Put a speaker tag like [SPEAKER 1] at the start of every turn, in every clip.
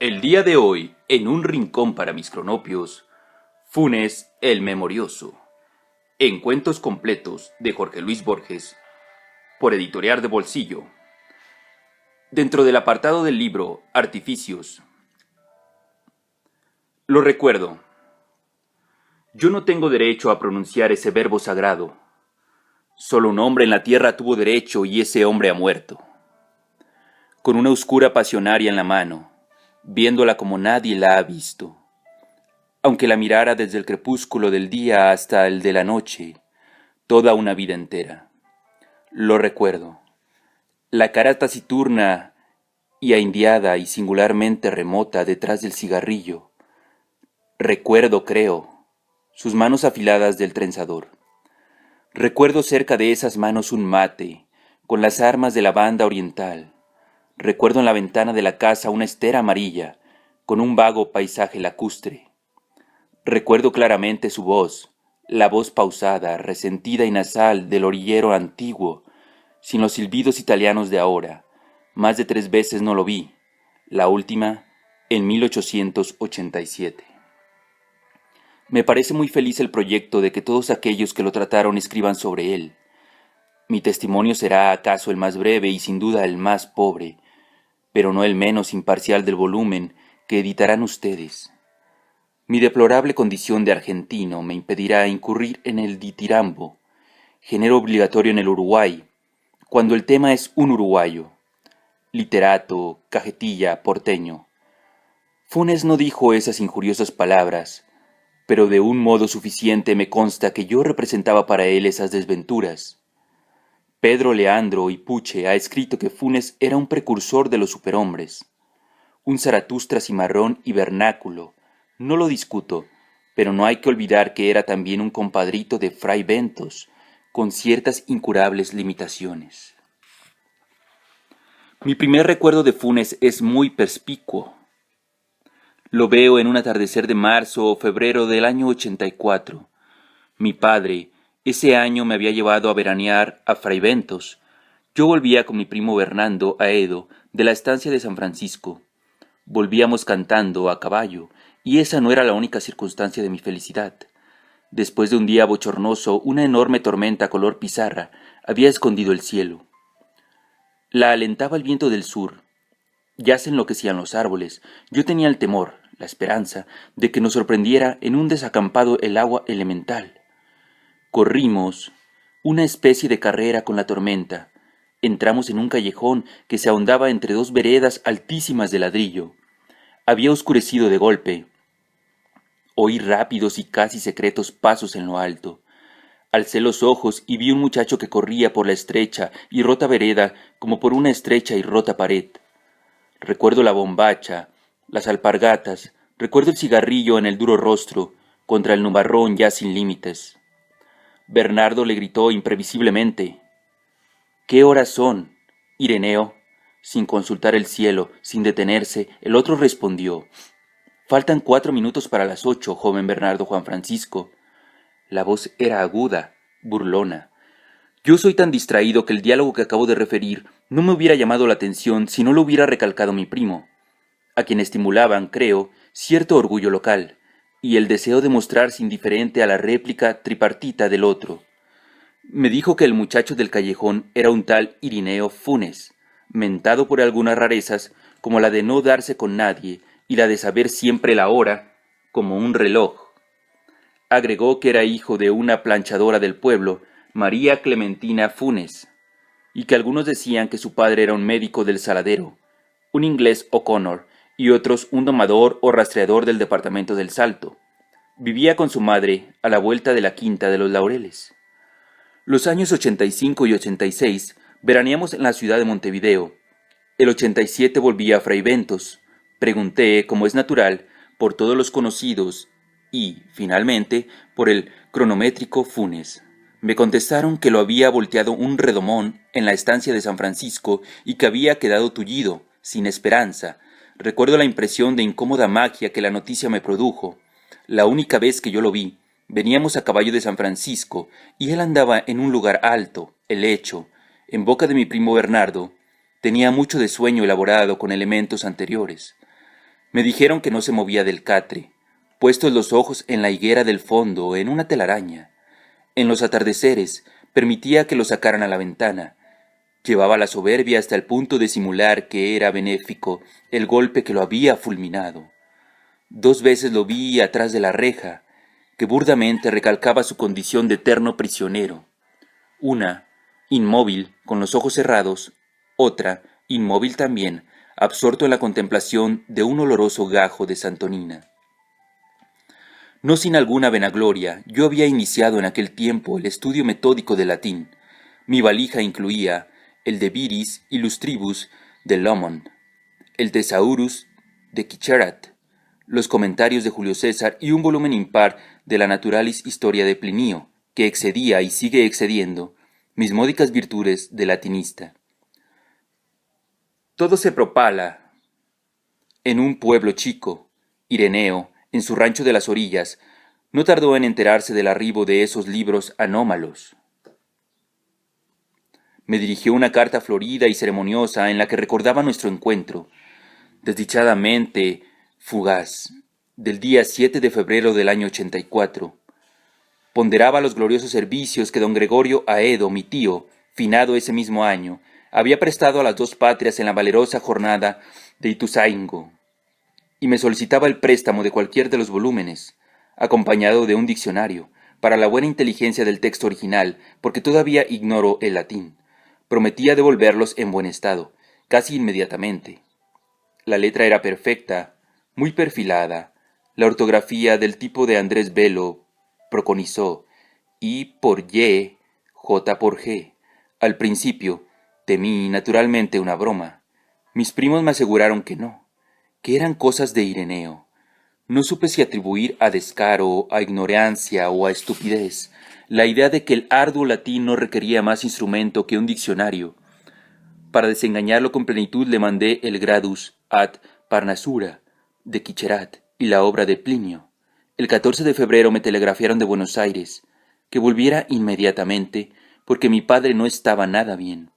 [SPEAKER 1] El día de hoy, en un rincón para mis cronopios, Funes el Memorioso, en cuentos completos de Jorge Luis Borges, por Editorial de Bolsillo. Dentro del apartado del libro Artificios. Lo recuerdo. Yo no tengo derecho a pronunciar ese verbo sagrado. Solo un hombre en la tierra tuvo derecho y ese hombre ha muerto. Con una oscura pasionaria en la mano, viéndola como nadie la ha visto. Aunque la mirara desde el crepúsculo del día hasta el de la noche, toda una vida entera. Lo recuerdo. La cara taciturna y ahindiada y singularmente remota detrás del cigarrillo. Recuerdo, creo, sus manos afiladas del trenzador. Recuerdo cerca de esas manos un mate, con las armas de la banda oriental. Recuerdo en la ventana de la casa una estera amarilla, con un vago paisaje lacustre. Recuerdo claramente su voz, la voz pausada, resentida y nasal del orillero antiguo, sin los silbidos italianos de ahora. Más de 3 veces no lo vi, la última en 1887. Me parece muy feliz el proyecto de que todos aquellos que lo trataron escriban sobre él. Mi testimonio será acaso el más breve y sin duda el más pobre, pero no el menos imparcial del volumen que editarán ustedes. Mi deplorable condición de argentino me impedirá incurrir en el ditirambo, género obligatorio en el Uruguay, cuando el tema es un uruguayo, literato, cajetilla, porteño. Funes no dijo esas injuriosas palabras, pero de un modo suficiente me consta que yo representaba para él esas desventuras. Pedro Leandro y Puche ha escrito que Funes era un precursor de los superhombres, un Zaratustra cimarrón y vernáculo. No lo discuto, pero no hay que olvidar que era también un compadrito de Fray Bentos, con ciertas incurables limitaciones. Mi primer recuerdo de Funes es muy perspicuo. Lo veo en un atardecer de marzo o febrero del año 84. Mi padre, ese año me había llevado a veranear a Fray Bentos. Yo volvía con mi primo Bernardo a Edo, de la estancia de San Francisco. Volvíamos cantando a caballo, y esa no era la única circunstancia de mi felicidad. Después de un día bochornoso, una enorme tormenta color pizarra había escondido el cielo. La alentaba el viento del sur. Ya se enloquecían los árboles. Yo tenía el temor, la esperanza, de que nos sorprendiera en un desacampado el agua elemental. Corrimos una especie de carrera con la tormenta. Entramos en un callejón que se ahondaba entre 2 veredas altísimas de ladrillo. Había oscurecido de golpe. Oí rápidos y casi secretos pasos en lo alto. Alcé los ojos y vi un muchacho que corría por la estrecha y rota vereda como por una estrecha y rota pared. Recuerdo la bombacha, las alpargatas, recuerdo el cigarrillo en el duro rostro, contra el nubarrón ya sin límites. Bernardo le gritó imprevisiblemente: «¿Qué horas son, Ireneo?». Sin consultar el cielo, sin detenerse, el otro respondió: «Faltan 4 minutos para las 8, joven Bernardo Juan Francisco». La voz era aguda, burlona. Yo soy tan distraído que el diálogo que acabo de referir no me hubiera llamado la atención si no lo hubiera recalcado mi primo, a quien estimulaban, creo, cierto orgullo local, y el deseo de mostrarse indiferente a la réplica tripartita del otro. Me dijo que el muchacho del callejón era un tal Irineo Funes, mentado por algunas rarezas, como la de no darse con nadie y la de saber siempre la hora, como un reloj. Agregó que era hijo de una planchadora del pueblo, María Clementina Funes, y que algunos decían que su padre era un médico del Saladero, un inglés O'Connor, y otros un domador o rastreador del departamento del Salto. Vivía con su madre a la vuelta de la Quinta de los Laureles. Los años 85 y 86 veraneamos en la ciudad de Montevideo. El 87 volví a Fray Bentos. Pregunté, como es natural, por todos los conocidos y, finalmente, por el cronométrico Funes. Me contestaron que lo había volteado un redomón en la estancia de San Francisco y que había quedado tullido, sin esperanza. Recuerdo la impresión de incómoda magia que la noticia me produjo. La única vez que yo lo vi, veníamos a caballo de San Francisco y él andaba en un lugar alto, helecho, en boca de mi primo Bernardo. Tenía mucho de sueño elaborado con elementos anteriores. Me dijeron que no se movía del catre, puestos los ojos en la higuera del fondo, en una telaraña. En los atardeceres permitía que lo sacaran a la ventana. Llevaba la soberbia hasta el punto de simular que era benéfico el golpe que lo había fulminado. 2 veces lo vi atrás de la reja, que burdamente recalcaba su condición de eterno prisionero. Una, inmóvil, con los ojos cerrados; otra, inmóvil también, absorto en la contemplación de un oloroso gajo de santonina. No sin alguna vanagloria, yo había iniciado en aquel tiempo el estudio metódico del latín. Mi valija incluía el De Viris Illustribus de Lomond, el Thesaurus de Quicherat, los comentarios de Julio César y un volumen impar de la Naturalis Historia de Plinio, que excedía y sigue excediendo mis módicas virtudes de latinista. Todo se propala en un pueblo chico. Ireneo, en su rancho de las orillas, no tardó en enterarse del arribo de esos libros anómalos. Me dirigió una carta florida y ceremoniosa en la que recordaba nuestro encuentro, desdichadamente fugaz, del día 7 de febrero del año 84. Ponderaba los gloriosos servicios que don Gregorio Aedo, mi tío, finado ese mismo año, había prestado a las 2 patrias en la valerosa jornada de Ituzaingó, y me solicitaba el préstamo de cualquier de los volúmenes, acompañado de un diccionario, para la buena inteligencia del texto original, porque todavía ignoro el latín. Prometía devolverlos en buen estado, casi inmediatamente. La letra era perfecta, muy perfilada, la ortografía del tipo de Andrés Bello preconizó, I por Y, J por G. Al principio, temí naturalmente una broma. Mis primos me aseguraron que no, que eran cosas de Ireneo. No supe si atribuir a descaro, a ignorancia o a estupidez la idea de que el arduo latín no requería más instrumento que un diccionario. Para desengañarlo con plenitud le mandé el Gradus ad Parnasura de Quicherat y la obra de Plinio. El 14 de febrero me telegrafiaron de Buenos Aires que volviera inmediatamente porque mi padre no estaba nada bien.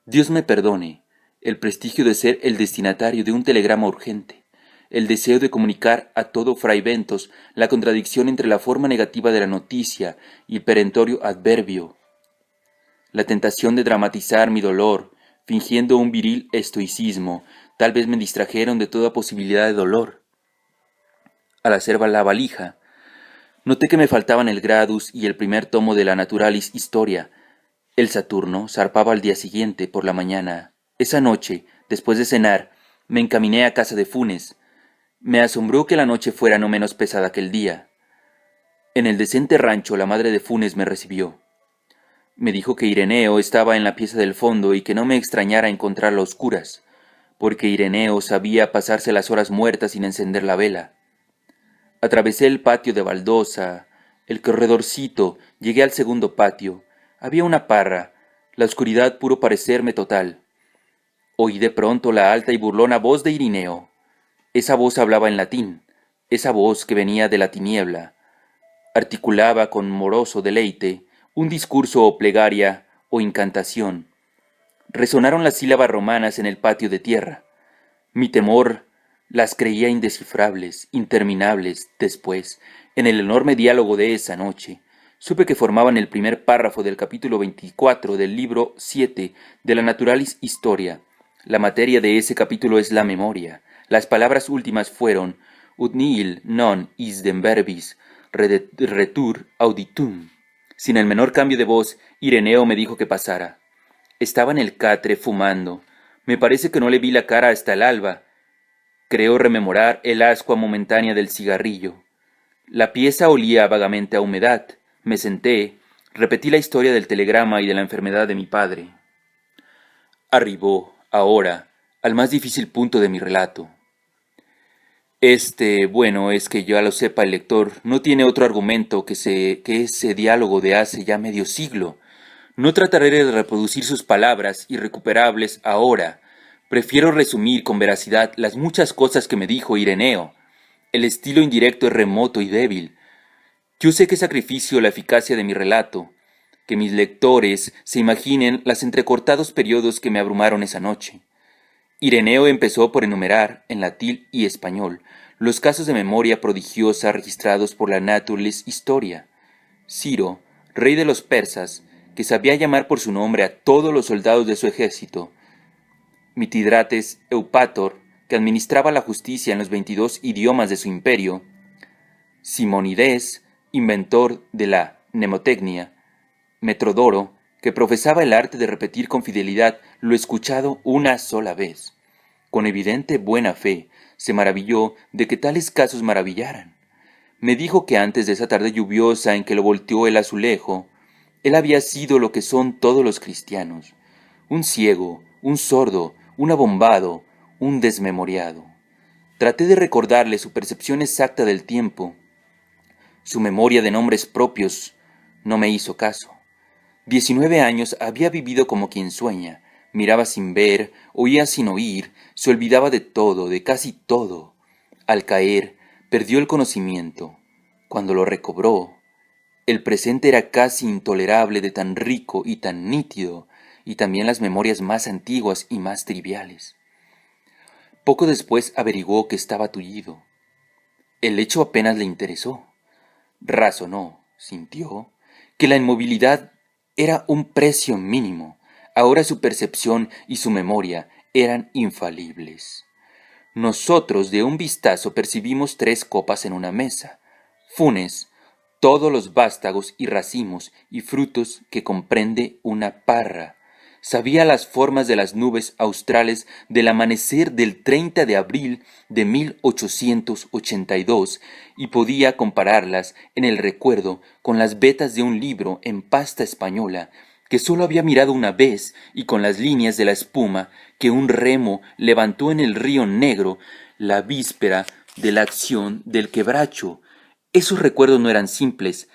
[SPEAKER 1] Dios me perdone el prestigio de ser el destinatario de un telegrama urgente, el deseo de comunicar a todo Fray Ventos la contradicción entre la forma negativa de la noticia y el perentorio adverbio, la tentación de dramatizar mi dolor, fingiendo un viril estoicismo, tal vez me distrajeron de toda posibilidad de dolor. Al hacer la valija, noté que me faltaban el Gradus y el primer tomo de la Naturalis Historia. El Saturno zarpaba al día siguiente, por la mañana. Esa noche, después de cenar, me encaminé a casa de Funes. Me asombró que la noche fuera no menos pesada que el día. En el decente rancho la madre de Funes me recibió. Me dijo que Ireneo estaba en la pieza del fondo y que no me extrañara encontrarla a oscuras, porque Ireneo sabía pasarse las horas muertas sin encender la vela. Atravesé el patio de baldosa, el corredorcito, llegué al segundo patio. Había una parra, la oscuridad pudo parecerme total. Oí de pronto la alta y burlona voz de Ireneo. Esa voz hablaba en latín, esa voz que venía de la tiniebla. Articulaba con moroso deleite un discurso o plegaria o incantación. Resonaron las sílabas romanas en el patio de tierra. Mi temor las creía indescifrables, interminables. Después, en el enorme diálogo de esa noche, supe que formaban el primer párrafo del capítulo 24 del libro 7 de la Naturalis Historia. La materia de ese capítulo es la memoria. Las palabras últimas fueron ut nihil non isdem verbis retur auditum. Sin el menor cambio de voz, Ireneo me dijo que pasara. Estaba en el catre fumando. Me parece que no le vi la cara hasta el alba. Creo rememorar el ascua momentánea del cigarrillo. La pieza olía vagamente a humedad. Me senté, repetí la historia del telegrama y de la enfermedad de mi padre. Arribó, ahora, al más difícil punto de mi relato. Bueno, es que ya lo sepa el lector, no tiene otro argumento que ese diálogo de hace ya medio siglo. No trataré de reproducir sus palabras irrecuperables ahora. Prefiero resumir con veracidad las muchas cosas que me dijo Ireneo. El estilo indirecto es remoto y débil. Yo sé que sacrificio la eficacia de mi relato, que mis lectores se imaginen los entrecortados periodos que me abrumaron esa noche. Ireneo empezó por enumerar, en latín y español, los casos de memoria prodigiosa registrados por la Naturalis Historia. Ciro, rey de los persas, que sabía llamar por su nombre a todos los soldados de su ejército. Mitidrates Eupator, que administraba la justicia en los 22 idiomas de su imperio. Simonides, inventor de la mnemotecnia. Metrodoro, que profesaba el arte de repetir con fidelidad lo escuchado una sola vez. Con evidente buena fe, se maravilló de que tales casos maravillaran. Me dijo que antes de esa tarde lluviosa en que lo volteó el azulejo, él había sido lo que son todos los cristianos, un ciego, un sordo, un abombado, un desmemoriado. Traté de recordarle su percepción exacta del tiempo. Su memoria de nombres propios no me hizo caso. 19 años había vivido como quien sueña, miraba sin ver, oía sin oír, se olvidaba de todo, de casi todo. Al caer, perdió el conocimiento. Cuando lo recobró, el presente era casi intolerable de tan rico y tan nítido, y también las memorias más antiguas y más triviales. Poco después averiguó que estaba tullido. El hecho apenas le interesó. Razonó, sintió, que la inmovilidad era un precio mínimo. Ahora su percepción y su memoria eran infalibles. Nosotros de un vistazo percibimos 3 copas en una mesa. Funes, todos los vástagos y racimos y frutos que comprende una parra. Sabía las formas de las nubes australes del amanecer del 30 de abril de 1882 y podía compararlas en el recuerdo con las vetas de un libro en pasta española que sólo había mirado una vez y con las líneas de la espuma que un remo levantó en el río Negro la víspera de la acción del quebracho. Esos recuerdos no eran simples.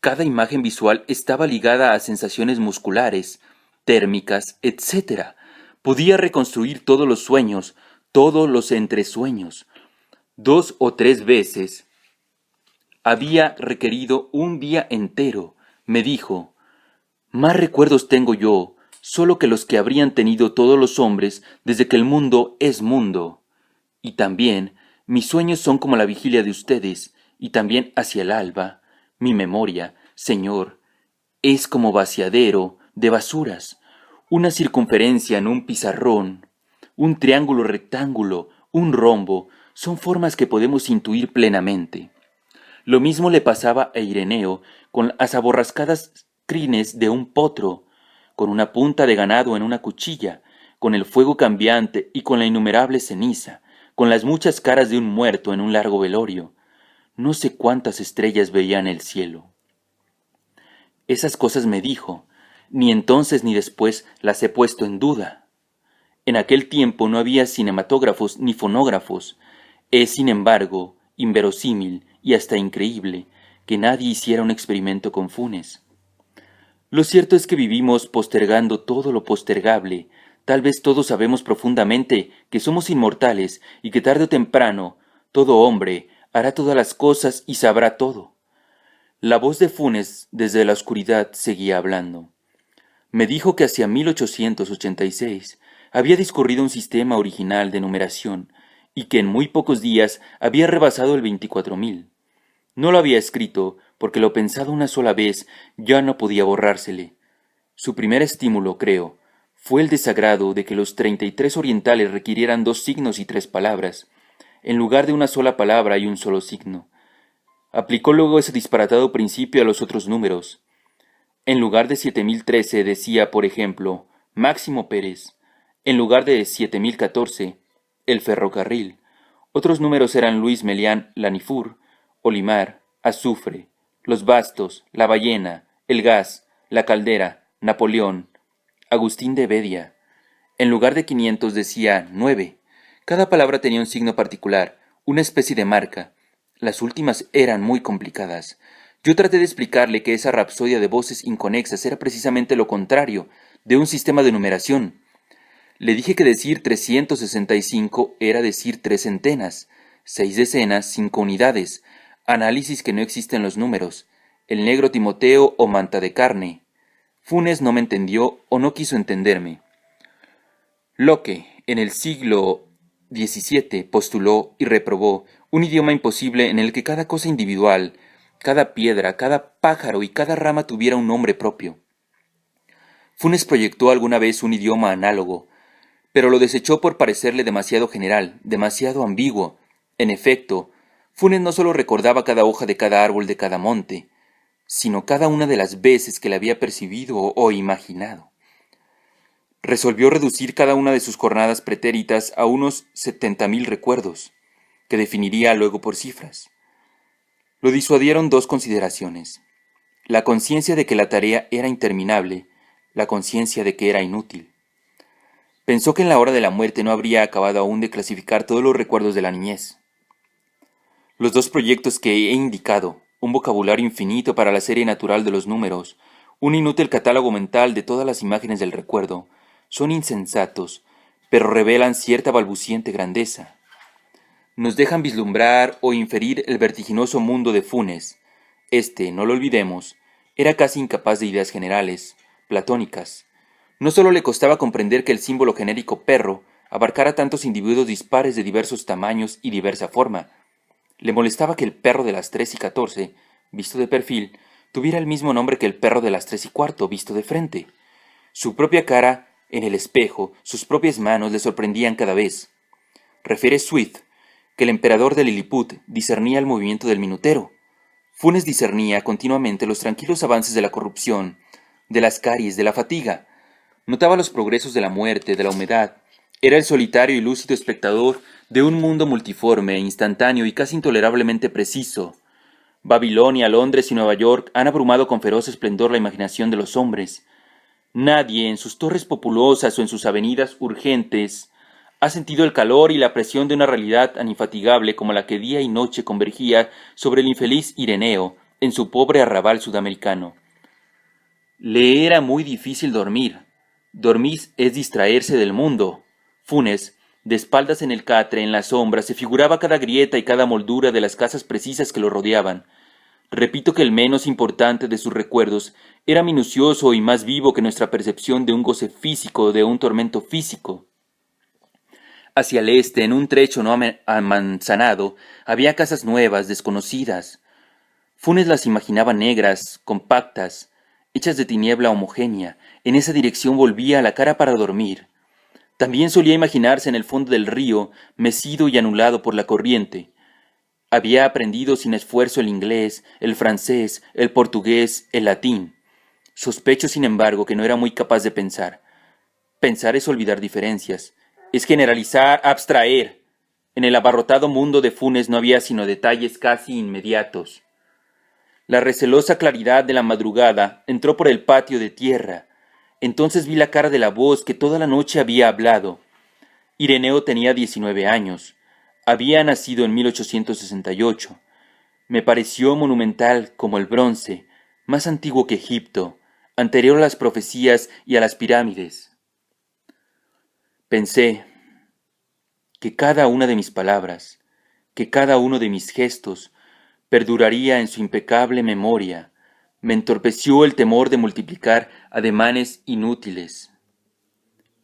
[SPEAKER 1] Cada imagen visual estaba ligada a sensaciones musculares, térmicas, etc. Podía reconstruir todos los sueños, todos los entresueños. 2 o 3 veces había requerido un día entero. Me dijo, más recuerdos tengo yo, solo que los que habrían tenido todos los hombres desde que el mundo es mundo. Y también, mis sueños son como la vigilia de ustedes, y también hacia el alba, mi memoria, Señor, es como vaciadero de basuras, una circunferencia en un pizarrón, un triángulo rectángulo, un rombo, son formas que podemos intuir plenamente. Lo mismo le pasaba a Ireneo con las aborrascadas crines de un potro, con una punta de ganado en una cuchilla, con el fuego cambiante y con la innumerable ceniza, con las muchas caras de un muerto en un largo velorio. No sé cuántas estrellas veía en el cielo. Esas cosas me dijo, ni entonces ni después las he puesto en duda. En aquel tiempo no había cinematógrafos ni fonógrafos. Es, sin embargo, inverosímil y hasta increíble que nadie hiciera un experimento con Funes. Lo cierto es que vivimos postergando todo lo postergable. Tal vez todos sabemos profundamente que somos inmortales y que tarde o temprano todo hombre hará todas las cosas y sabrá todo. La voz de Funes desde la oscuridad seguía hablando. Me dijo que hacia 1886 había discurrido un sistema original de numeración y que en muy pocos días había rebasado el 24.000. No lo había escrito porque lo pensado una sola vez ya no podía borrársele. Su primer estímulo, creo, fue el desagrado de que los 33 orientales requirieran 2 signos y 3 palabras, en lugar de una sola palabra y un solo signo. Aplicó luego ese disparatado principio a los otros números. En lugar de 7013 decía, por ejemplo, Máximo Pérez. En lugar de 7014, el ferrocarril. Otros números eran Luis Melián Lanifur, Olimar, Azufre, Los Bastos, La Ballena, El Gas, La Caldera, Napoleón, Agustín de Bedia. En lugar de 500 decía 9. Cada palabra tenía un signo particular, una especie de marca. Las últimas eran muy complicadas. Yo traté de explicarle que esa rapsodia de voces inconexas era precisamente lo contrario de un sistema de numeración. Le dije que decir 365 era decir 3 centenas, 6 decenas, 5 unidades, análisis que no existen en los números, el negro Timoteo o manta de carne. Funes no me entendió o no quiso entenderme. Locke, en el siglo XVII, postuló y reprobó un idioma imposible en el que cada cosa individual, cada piedra, cada pájaro y cada rama tuviera un nombre propio. Funes proyectó alguna vez un idioma análogo, pero lo desechó por parecerle demasiado general, demasiado ambiguo. En efecto, Funes no solo recordaba cada hoja de cada árbol de cada monte, sino cada una de las veces que la había percibido o imaginado. Resolvió reducir cada una de sus jornadas pretéritas a unos 70.000 recuerdos, que definiría luego por cifras. Lo disuadieron dos consideraciones: la conciencia de que la tarea era interminable, la conciencia de que era inútil. Pensó que en la hora de la muerte no habría acabado aún de clasificar todos los recuerdos de la niñez. Los dos proyectos que he indicado, un vocabulario infinito para la serie natural de los números, un inútil catálogo mental de todas las imágenes del recuerdo, son insensatos, pero revelan cierta balbuciente grandeza. Nos dejan vislumbrar o inferir el vertiginoso mundo de Funes. Este, no lo olvidemos, era casi incapaz de ideas generales, platónicas. No solo le costaba comprender que el símbolo genérico perro abarcara tantos individuos dispares de diversos tamaños y diversa forma. Le molestaba que el perro de las 3:14, visto de perfil, tuviera el mismo nombre que el perro de las 3:15, visto de frente. Su propia cara en el espejo, sus propias manos le sorprendían cada vez. Refiere Swift que el emperador de Lilliput discernía el movimiento del minutero. Funes discernía continuamente los tranquilos avances de la corrupción, de las caries, de la fatiga. Notaba los progresos de la muerte, de la humedad. Era el solitario y lúcido espectador de un mundo multiforme, instantáneo y casi intolerablemente preciso. Babilonia, Londres y Nueva York han abrumado con feroz esplendor la imaginación de los hombres. Nadie, en sus torres populosas o en sus avenidas urgentes, ha sentido el calor y la presión de una realidad tan infatigable como la que día y noche convergía sobre el infeliz Ireneo en su pobre arrabal sudamericano. Le era muy difícil dormir. Dormir es distraerse del mundo. Funes, de espaldas en el catre, en la sombra, se figuraba cada grieta y cada moldura de las casas precisas que lo rodeaban. Repito que el menos importante de sus recuerdos era minucioso y más vivo que nuestra percepción de un goce físico, de un tormento físico. Hacia el este, en un trecho no amanzanado, había casas nuevas, desconocidas. Funes las imaginaba negras, compactas, hechas de tiniebla homogénea. En esa dirección volvía la cara para dormir. También solía imaginarse en el fondo del río, mecido y anulado por la corriente. Había aprendido sin esfuerzo el inglés, el francés, el portugués, el latín. Sospecho, sin embargo, que no era muy capaz de pensar. Pensar es olvidar diferencias, es generalizar, abstraer. En el abarrotado mundo de Funes no había sino detalles casi inmediatos. La recelosa claridad de la madrugada entró por el patio de tierra. Entonces vi la cara de la voz que toda la noche había hablado. Ireneo tenía 19 años. Había nacido en 1868. Me pareció monumental como el bronce, más antiguo que Egipto, anterior a las profecías y a las pirámides. Pensé que cada una de mis palabras, que cada uno de mis gestos, perduraría en su impecable memoria. Me entorpeció el temor de multiplicar ademanes inútiles.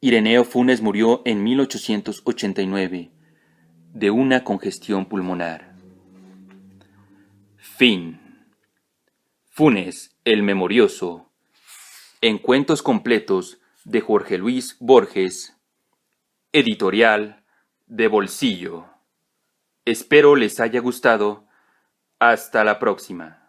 [SPEAKER 1] Ireneo Funes murió en 1889, de una congestión pulmonar. Fin. Funes, el memorioso. En cuentos completos de Jorge Luis Borges. Editorial de Bolsillo. Espero les haya gustado. Hasta la próxima.